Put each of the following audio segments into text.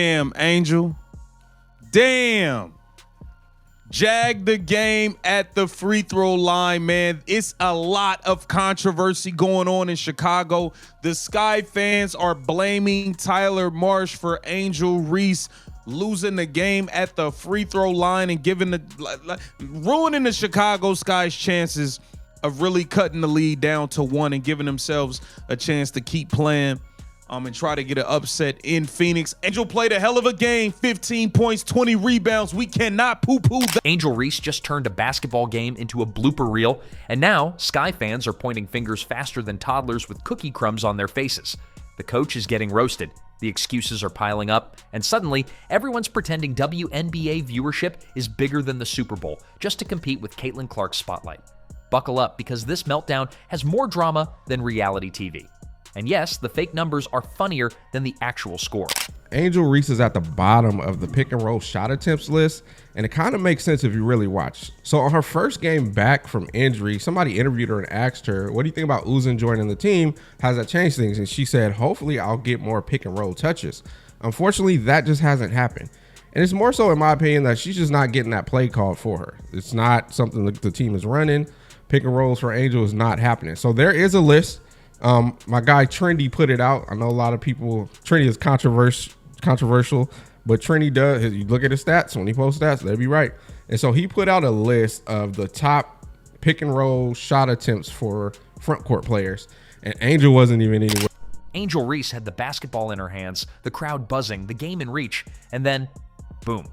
Damn, Angel. Damn. Jag the game at the free throw line, man. It's a lot of controversy going on in Chicago. The Sky fans are blaming Tyler Marsh for Angel Reese losing the game at the free throw line and ruining the Chicago Sky's chances of really cutting the lead down to 1 and giving themselves a chance to keep playing and try to get an upset in Phoenix. Angel played a hell of a game, 15 points, 20 rebounds. We cannot poo-poo that. Angel Reese just turned a basketball game into a blooper reel, and now Sky fans are pointing fingers faster than toddlers with cookie crumbs on their faces. The coach is getting roasted, the excuses are piling up, and suddenly everyone's pretending WNBA viewership is bigger than the Super Bowl just to compete with Caitlin Clark's spotlight. Buckle up, because this meltdown has more drama than reality TV. And yes, the fake numbers are funnier than the actual score. Angel Reese is at the bottom of the pick and roll shot attempts list, and it kind of makes sense if you really watch. So on her first game back from injury, somebody interviewed her and asked her, what do you think about Uzan joining the team? Has that changed things? And she said, hopefully I'll get more pick and roll touches. Unfortunately, that just hasn't happened. And it's more so, in my opinion, that she's just not getting that play called for her. It's not something that the team is running. Pick and rolls for Angel is not happening. So there is a list. My guy Trendy put it out. I know a lot of people, Trendy is controversial, but Trendy does, you look at his stats, when he posts stats, they'll be right. And so he put out a list of the top pick and roll shot attempts for front court players, and Angel wasn't even anywhere. Angel Reese had the basketball in her hands, the crowd buzzing, the game in reach, and then, boom.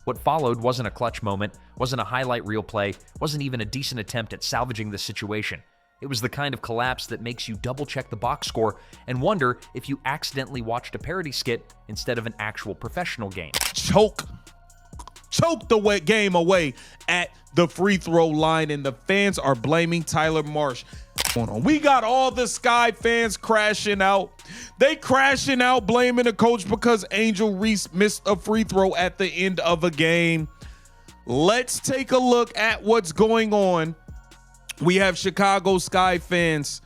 What followed wasn't a clutch moment, wasn't a highlight reel play, wasn't even a decent attempt at salvaging the situation. It was the kind of collapse that makes you double-check the box score and wonder if you accidentally watched a parody skit instead of an actual professional game. Choke the game away at the free throw line, and the fans are blaming Tyler Marsh. We got all the Sky fans crashing out. They crashing out blaming the coach because Angel Reese missed a free throw at the end of a game. Let's take a look at what's going on. We have Chicago Sky fans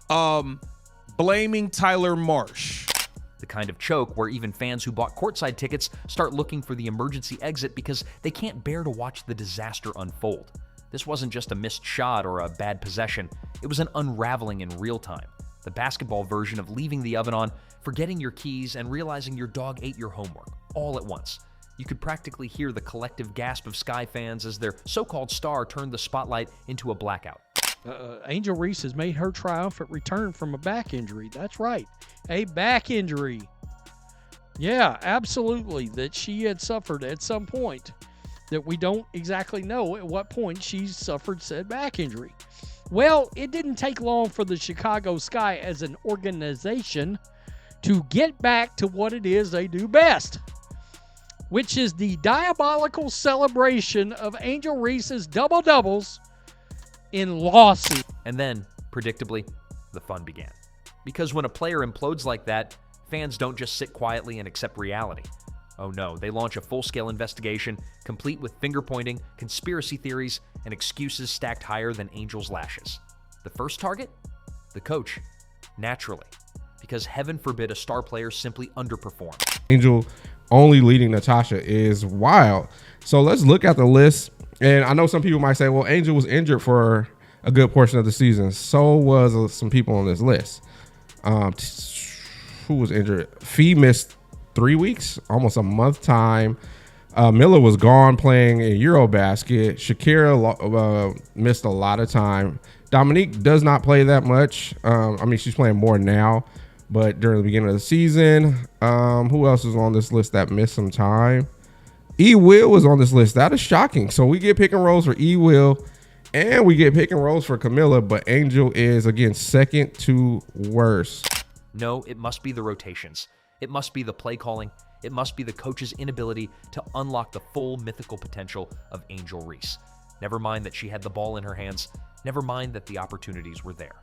blaming Tyler Marsh. The kind of choke where even fans who bought courtside tickets start looking for the emergency exit because they can't bear to watch the disaster unfold. This wasn't just a missed shot or a bad possession. It was an unraveling in real time. The basketball version of leaving the oven on, forgetting your keys, and realizing your dog ate your homework, all at once. You could practically hear the collective gasp of Sky fans as their so-called star turned the spotlight into a blackout. Angel Reese has made her triumphant return from a back injury. That's right, a back injury. Yeah, absolutely, that she had suffered at some point that we don't exactly know at what point she suffered said back injury. Well, it didn't take long for the Chicago Sky as an organization to get back to what it is they do best, which is the diabolical celebration of Angel Reese's double-doubles in lawsuit. And then, predictably, the fun began. Because when a player implodes like that, fans don't just sit quietly and accept reality. Oh no, they launch a full-scale investigation, complete with finger-pointing, conspiracy theories, and excuses stacked higher than Angel's lashes. The first target? The coach. Naturally. Because heaven forbid a star player simply underperform. Angel only leading Natasha is wild. So let's look at the list. And I know some people might say, well, Angel was injured for a good portion of the season. So was some people on this list. Who was injured? Fee missed 3 weeks, almost a month time. Miller was gone playing in Eurobasket. Shakira missed a lot of time. Dominique does not play that much. I mean, she's playing more now, but during the beginning of the season, who else is on this list that missed some time? E-Will was on this list. That is shocking. So we get pick and rolls for E-Will, and we get pick and rolls for Camilla, but Angel is, again, second to worst. No, it must be the rotations. It must be the play calling. It must be the coach's inability to unlock the full mythical potential of Angel Reese. Never mind that she had the ball in her hands. Never mind that the opportunities were there.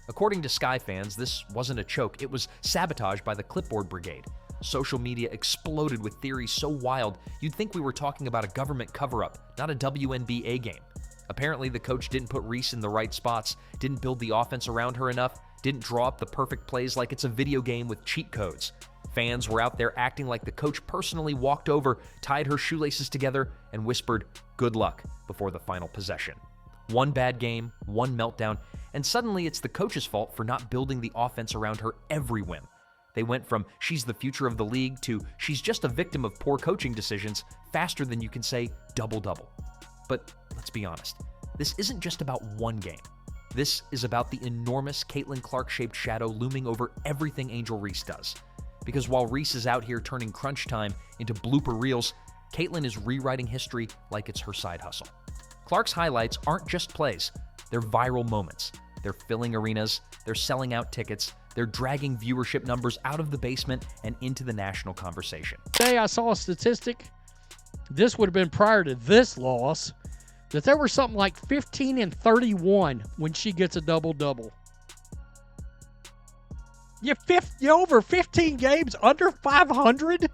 According to Sky fans, this wasn't a choke. It was sabotage by the clipboard brigade. Social media exploded with theories so wild, you'd think we were talking about a government cover-up, not a WNBA game. Apparently, the coach didn't put Reese in the right spots, didn't build the offense around her enough, didn't draw up the perfect plays like it's a video game with cheat codes. Fans were out there acting like the coach personally walked over, tied her shoelaces together, and whispered, "Good luck," before the final possession. One bad game, one meltdown, and suddenly it's the coach's fault for not building the offense around her every win. They went from "she's the future of the league" to "she's just a victim of poor coaching decisions" faster than you can say double-double. But let's be honest, this isn't just about one game. This is about the enormous Caitlin Clark-shaped shadow looming over everything Angel Reese does. Because while Reese is out here turning crunch time into blooper reels, Caitlin is rewriting history like it's her side hustle. Clark's highlights aren't just plays, they're viral moments. They're filling arenas, they're selling out tickets, they're dragging viewership numbers out of the basement and into the national conversation. Today I saw a statistic, this would have been prior to this loss, that there were something like 15 and 31 when she gets a double-double. You over 15 games under 500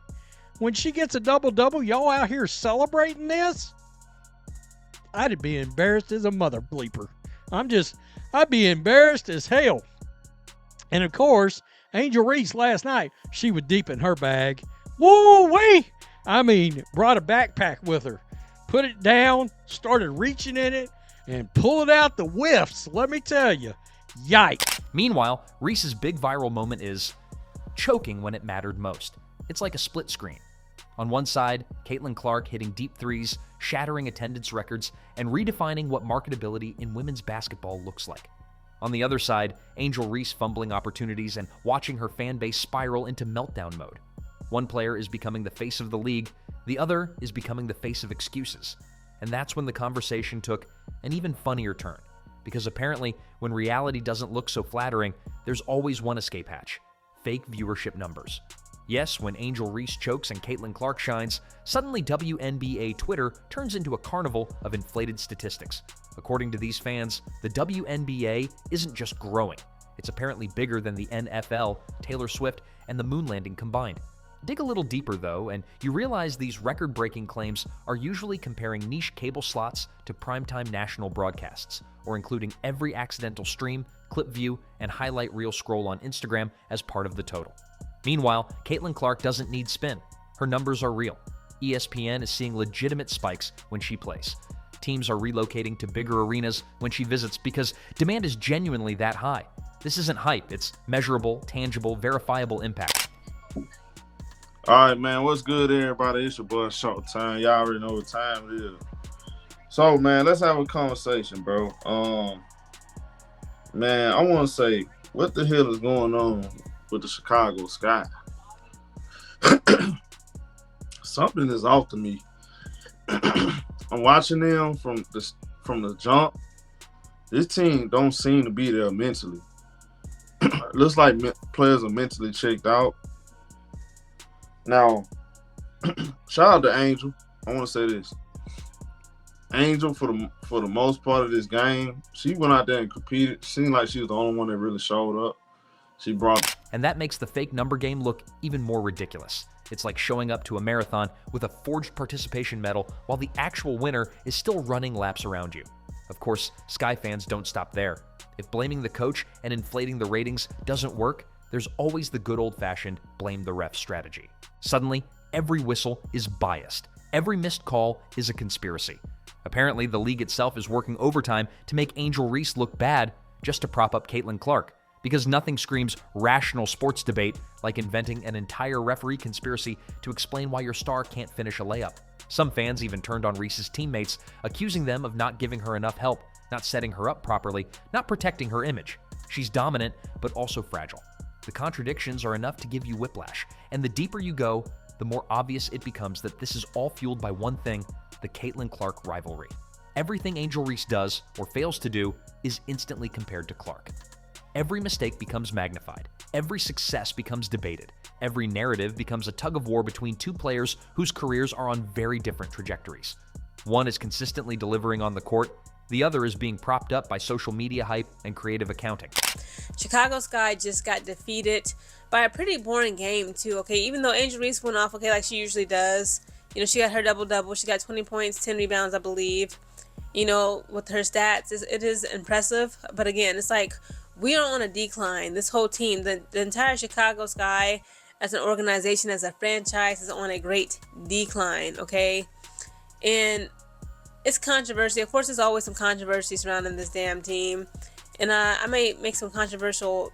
when she gets a double-double. Y'all out here celebrating this? I'd be embarrassed as a mother bleeper. I'd be embarrassed as hell. And of course, Angel Reese last night, she was deep in her bag. Woo-wee! I mean, brought a backpack with her. Put it down, started reaching in it, and pulling out the whiffs. Let me tell you, yikes. Meanwhile, Reese's big viral moment is choking when it mattered most. It's like a split screen. On one side, Caitlin Clark hitting deep threes, shattering attendance records, and redefining what marketability in women's basketball looks like. On the other side, Angel Reese fumbling opportunities and watching her fan base spiral into meltdown mode. One player is becoming the face of the league, the other is becoming the face of excuses. And that's when the conversation took an even funnier turn. Because apparently, when reality doesn't look so flattering, there's always one escape hatch: fake viewership numbers. Yes, when Angel Reese chokes and Caitlin Clark shines, suddenly WNBA Twitter turns into a carnival of inflated statistics. According to these fans, the WNBA isn't just growing. It's apparently bigger than the NFL, Taylor Swift, and the moon landing combined. Dig a little deeper, though, and you realize these record-breaking claims are usually comparing niche cable slots to primetime national broadcasts, or including every accidental stream, clip view, and highlight reel scroll on Instagram as part of the total. Meanwhile, Caitlin Clark doesn't need spin. Her numbers are real. ESPN is seeing legitimate spikes when she plays. Teams are relocating to bigger arenas when she visits because demand is genuinely that high. This isn't hype, it's measurable, tangible, verifiable impact. All right, man. What's good, everybody? It's your boy Showtime. Y'all already know what time it is. So, man, let's have a conversation, bro. Man, I want to say, what the hell is going on with the Chicago Sky? Something is off to me. I'm watching them from the jump. This team don't seem to be there mentally. Looks like players are mentally checked out. Now, shout out to Angel. I want to say this. Angel, for the most part of this game, she went out there and competed. Seemed like she was the only one that really showed up. She brought... And that makes the fake number game look even more ridiculous. It's like showing up to a marathon with a forged participation medal while the actual winner is still running laps around you. Of course, Sky fans don't stop there. If blaming the coach and inflating the ratings doesn't work, there's always the good old-fashioned blame the ref strategy. Suddenly, every whistle is biased. Every missed call is a conspiracy. Apparently, the league itself is working overtime to make Angel Reese look bad just to prop up Caitlin Clark, because nothing screams rational sports debate like inventing an entire referee conspiracy to explain why your star can't finish a layup. Some fans even turned on Reese's teammates, accusing them of not giving her enough help, not setting her up properly, not protecting her image. She's dominant, but also fragile. The contradictions are enough to give you whiplash, and the deeper you go, the more obvious it becomes that this is all fueled by one thing: the Caitlin Clark rivalry. Everything Angel Reese does, or fails to do, is instantly compared to Clark. Every mistake becomes magnified. Every success becomes debated. Every narrative becomes a tug-of-war between two players whose careers are on very different trajectories. One is consistently delivering on the court. The other is being propped up by social media hype and creative accounting. Chicago Sky just got defeated by a pretty boring game, too, okay? Even though Angel Reese went off, okay, like she usually does. You know, she got her double-double. She got 20 points, 10 rebounds, I believe. You know, with her stats, it is impressive. But again, it's like we are on a decline. This whole team, the entire Chicago Sky, as an organization, as a franchise, is on a great decline, okay? And it's controversy. Of course, there's always some controversy surrounding this damn team. And I may make some controversial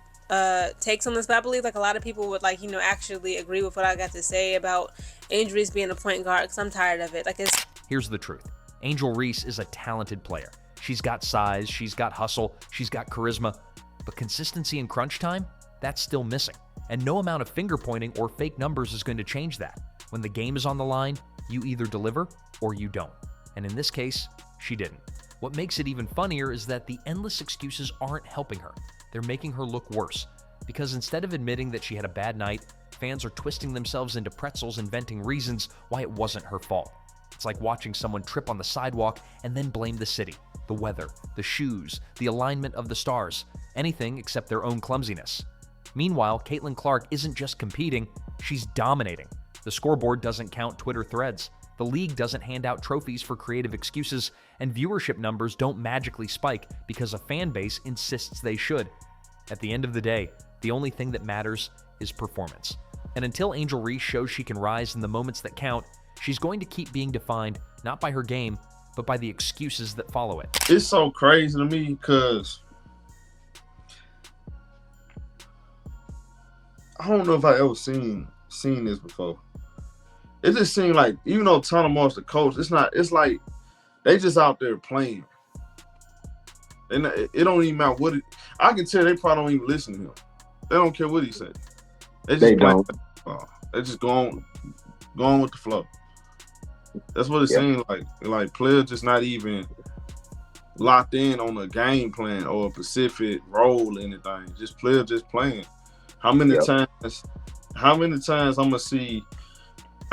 takes on this, but I believe like a lot of people would like, actually agree with what I got to say about Angel Reese being a point guard, because I'm tired of it. Like, it's... Here's the truth. Angel Reese is a talented player. She's got size, she's got hustle, she's got charisma, but consistency in crunch time, that's still missing. And no amount of finger pointing or fake numbers is going to change that. When the game is on the line, you either deliver or you don't. And in this case, she didn't. What makes it even funnier is that the endless excuses aren't helping her. They're making her look worse. Because instead of admitting that she had a bad night, fans are twisting themselves into pretzels, inventing reasons why it wasn't her fault. It's like watching someone trip on the sidewalk and then blame the city, the weather, the shoes, the alignment of the stars, anything except their own clumsiness. Meanwhile, Caitlin Clark isn't just competing, she's dominating. The scoreboard doesn't count Twitter threads. The league doesn't hand out trophies for creative excuses, and viewership numbers don't magically spike because a fan base insists they should. At the end of the day, the only thing that matters is performance. And until Angel Reese shows she can rise in the moments that count, she's going to keep being defined not by her game, but by the excuses that follow it. It's so crazy to me because I don't know if I ever seen this before. It just seemed like, even though Tana Moore's the coach, it's like they just out there playing. And it don't even matter what I can tell they probably don't even listen to him. They don't care what he said. They don't. They just go on with the flow. That's what it seems like. Like players just not even locked in on a game plan or a specific role or anything. Just players just playing. How many times I'm gonna see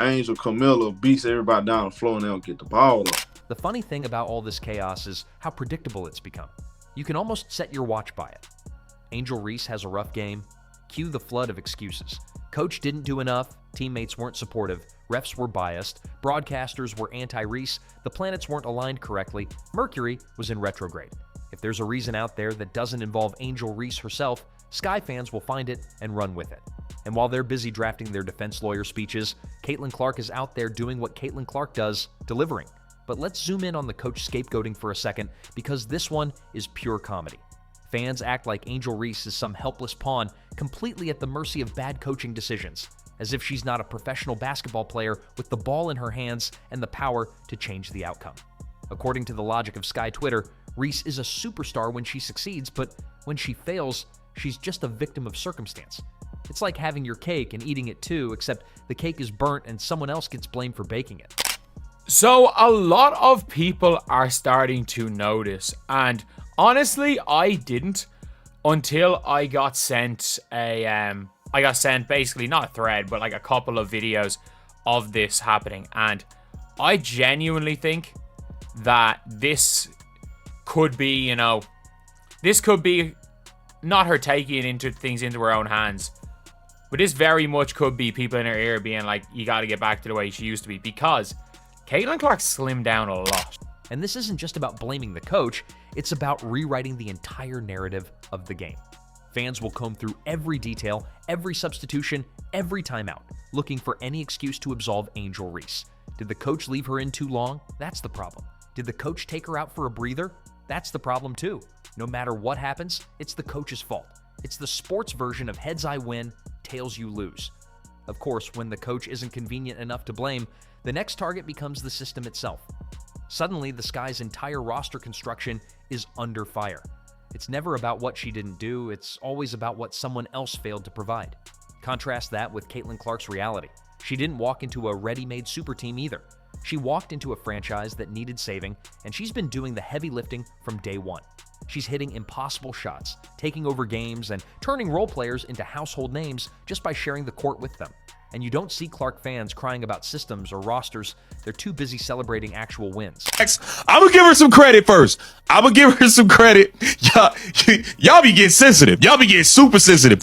Angel Camilla beats everybody down the floor and they don't get the ball up? The funny thing about all this chaos is how predictable it's become. You can almost set your watch by it. Angel Reese has a rough game. Cue the flood of excuses. Coach didn't do enough. Teammates weren't supportive. Refs were biased. Broadcasters were anti-Reese. The planets weren't aligned correctly. Mercury was in retrograde. If there's a reason out there that doesn't involve Angel Reese herself, Sky fans will find it and run with it. And while they're busy drafting their defense lawyer speeches, Caitlin Clark is out there doing what Caitlin Clark does, delivering. But let's zoom in on the coach scapegoating for a second, because this one is pure comedy. Fans act like Angel Reese is some helpless pawn, completely at the mercy of bad coaching decisions, as if she's not a professional basketball player with the ball in her hands and the power to change the outcome. According to the logic of Sky Twitter, Reese is a superstar when she succeeds, but when she fails, she's just a victim of circumstance. It's like having your cake and eating it too, except the cake is burnt and someone else gets blamed for baking it. So a lot of people are starting to notice, and honestly, I didn't until I got sent basically not a thread, but like a couple of videos of this happening, and I genuinely think that this could be, this could be not her taking things into her own hands, but this very much could be people in her ear being like, you got to get back to the way she used to be, because Caitlin Clark slimmed down a lot. And this isn't just about blaming the coach, it's about rewriting the entire narrative of the game. Fans will comb through every detail, every substitution, every timeout, looking for any excuse to absolve Angel Reese. Did the coach leave her in too long? That's the problem. Did the coach take her out for a breather? That's the problem too. No matter what happens, it's the coach's fault. It's the sports version of heads I win, tails you lose. Of course, when the coach isn't convenient enough to blame, the next target becomes the system itself. Suddenly, the Sky's entire roster construction is under fire. It's never about what she didn't do, it's always about what someone else failed to provide. Contrast that with Caitlin Clark's reality. She didn't walk into a ready-made super team either. She walked into a franchise that needed saving, and she's been doing the heavy lifting from day one. She's hitting impossible shots, taking over games, and turning role players into household names just by sharing the court with them. And you don't see Clark fans crying about systems or rosters. They're too busy celebrating actual wins. I'm going to give her some credit first. I'm going to give her some credit. Y'all be getting sensitive. Y'all be getting super sensitive.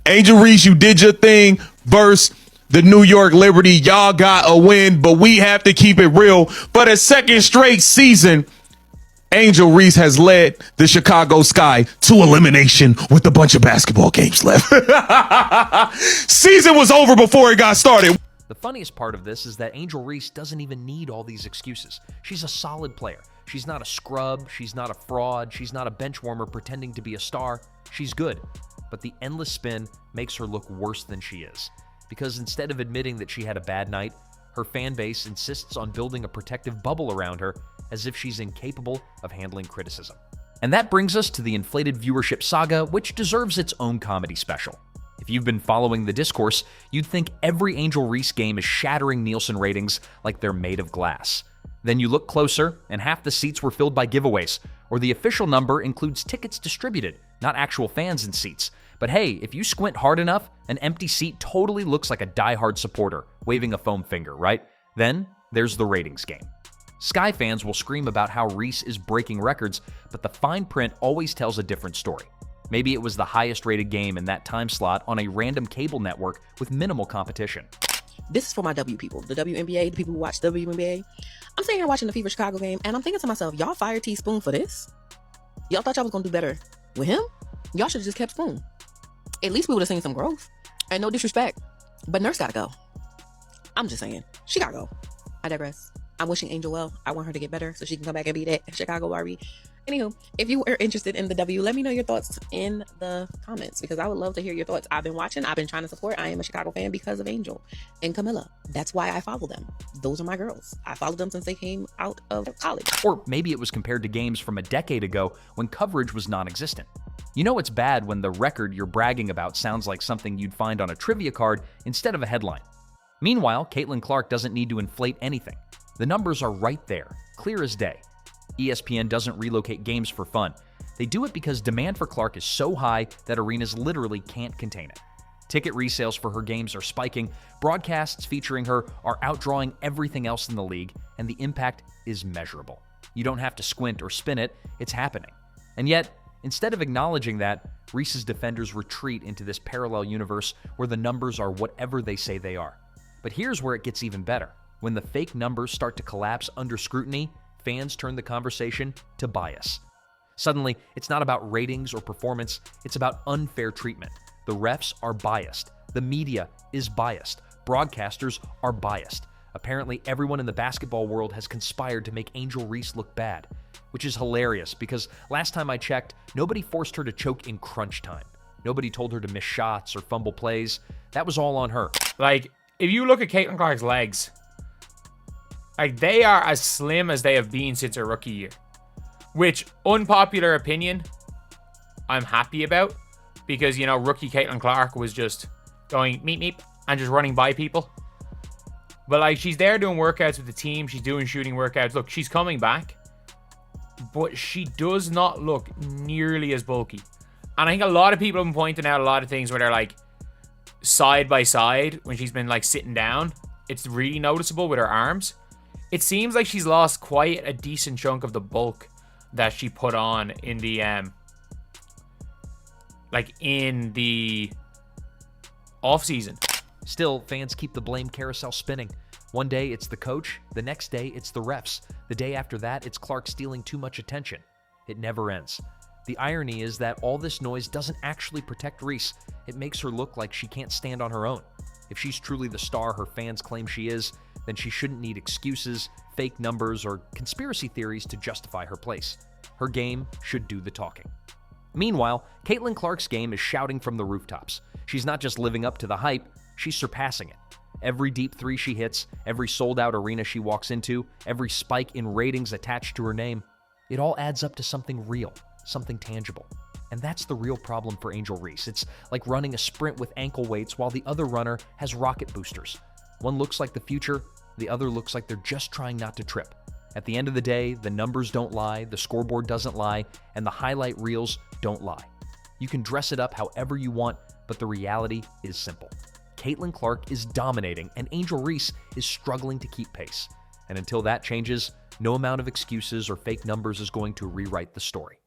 Angel Reese, you did your thing versus the New York Liberty. Y'all got a win, but we have to keep it real. But a second straight season, Angel Reese has led the Chicago Sky to elimination with a bunch of basketball games left. Season was over before it got started. The funniest part of this is that Angel Reese doesn't even need all these excuses. She's a solid player. She's not a scrub, she's not a fraud, she's not a bench warmer pretending to be a star. She's good. But the endless spin makes her look worse than she is. Because instead of admitting that she had a bad night, her fan base insists on building a protective bubble around her as if she's incapable of handling criticism. And that brings us to the inflated viewership saga, which deserves its own comedy special. If you've been following the discourse, you'd think every Angel Reese game is shattering Nielsen ratings like they're made of glass. Then you look closer, and half the seats were filled by giveaways, or the official number includes tickets distributed, not actual fans in seats. But hey, if you squint hard enough, an empty seat totally looks like a diehard supporter, waving a foam finger, right? Then there's the ratings game. Sky fans will scream about how Reese is breaking records, but the fine print always tells a different story. Maybe it was the highest rated game in that time slot on a random cable network with minimal competition. This is for my W people, the WNBA, the people who watch WNBA. I'm sitting here watching the Fever Chicago game, and I'm thinking to myself, y'all fired Teaspoon for this? Y'all thought y'all was going to do better with him? Y'all should have just kept Spoon. At least we would have seen some growth. And no disrespect, but Nurse got to go. I'm just saying, she got to go. I digress. I'm wishing Angel well. I want her to get better so she can come back and be that Chicago Barbie. Anywho, if you are interested in the W, let me know your thoughts in the comments because I would love to hear your thoughts. I've been watching. I've been trying to support. I am a Chicago fan because of Angel and Camilla. That's why I follow them. Those are my girls. I followed them since they came out of college. Or maybe it was compared to games from a decade ago when coverage was non-existent. You know it's bad when the record you're bragging about sounds like something you'd find on a trivia card instead of a headline. Meanwhile, Caitlin Clark doesn't need to inflate anything. The numbers are right there, clear as day. ESPN doesn't relocate games for fun. They do it because demand for Clark is so high that arenas literally can't contain it. Ticket resales for her games are spiking, broadcasts featuring her are outdrawing everything else in the league, and the impact is measurable. You don't have to squint or spin it, it's happening. And yet, instead of acknowledging that, Reese's defenders retreat into this parallel universe where the numbers are whatever they say they are. But here's where it gets even better. When the fake numbers start to collapse under scrutiny, fans turn the conversation to bias. Suddenly, it's not about ratings or performance, it's about unfair treatment. The refs are biased. The media is biased. Broadcasters are biased. Apparently, everyone in the basketball world has conspired to make Angel Reese look bad, which is hilarious because last time I checked, nobody forced her to choke in crunch time. Nobody told her to miss shots or fumble plays. That was all on her. Like, if you look at Caitlin Clark's legs, like, they are as slim as they have been since her rookie year. Which, unpopular opinion, I'm happy about. Because, you know, rookie Caitlin Clark was just going meep meep and just running by people. But, like, she's there doing workouts with the team. She's doing shooting workouts. Look, she's coming back. But she does not look nearly as bulky. And I think a lot of people have been pointing out a lot of things where they're, like, side by side when she's been, like, sitting down. It's really noticeable with her arms. It seems like she's lost quite a decent chunk of the bulk that she put on in the off-season. Still, fans keep the blame carousel spinning. One day it's the coach, the next day it's the refs. The day after that, it's Clark stealing too much attention. It never ends. The irony is that all this noise doesn't actually protect Reese. It makes her look like she can't stand on her own. If she's truly the star her fans claim she is, then she shouldn't need excuses, fake numbers, or conspiracy theories to justify her place. Her game should do the talking. Meanwhile, Caitlin Clark's game is shouting from the rooftops. She's not just living up to the hype, she's surpassing it. Every deep three she hits, every sold-out arena she walks into, every spike in ratings attached to her name, it all adds up to something real, something tangible. And that's the real problem for Angel Reese. It's like running a sprint with ankle weights while the other runner has rocket boosters. One looks like the future, the other looks like they're just trying not to trip. At the end of the day, the numbers don't lie, the scoreboard doesn't lie, and the highlight reels don't lie. You can dress it up however you want, but the reality is simple. Caitlin Clark is dominating, and Angel Reese is struggling to keep pace. And until that changes, no amount of excuses or fake numbers is going to rewrite the story.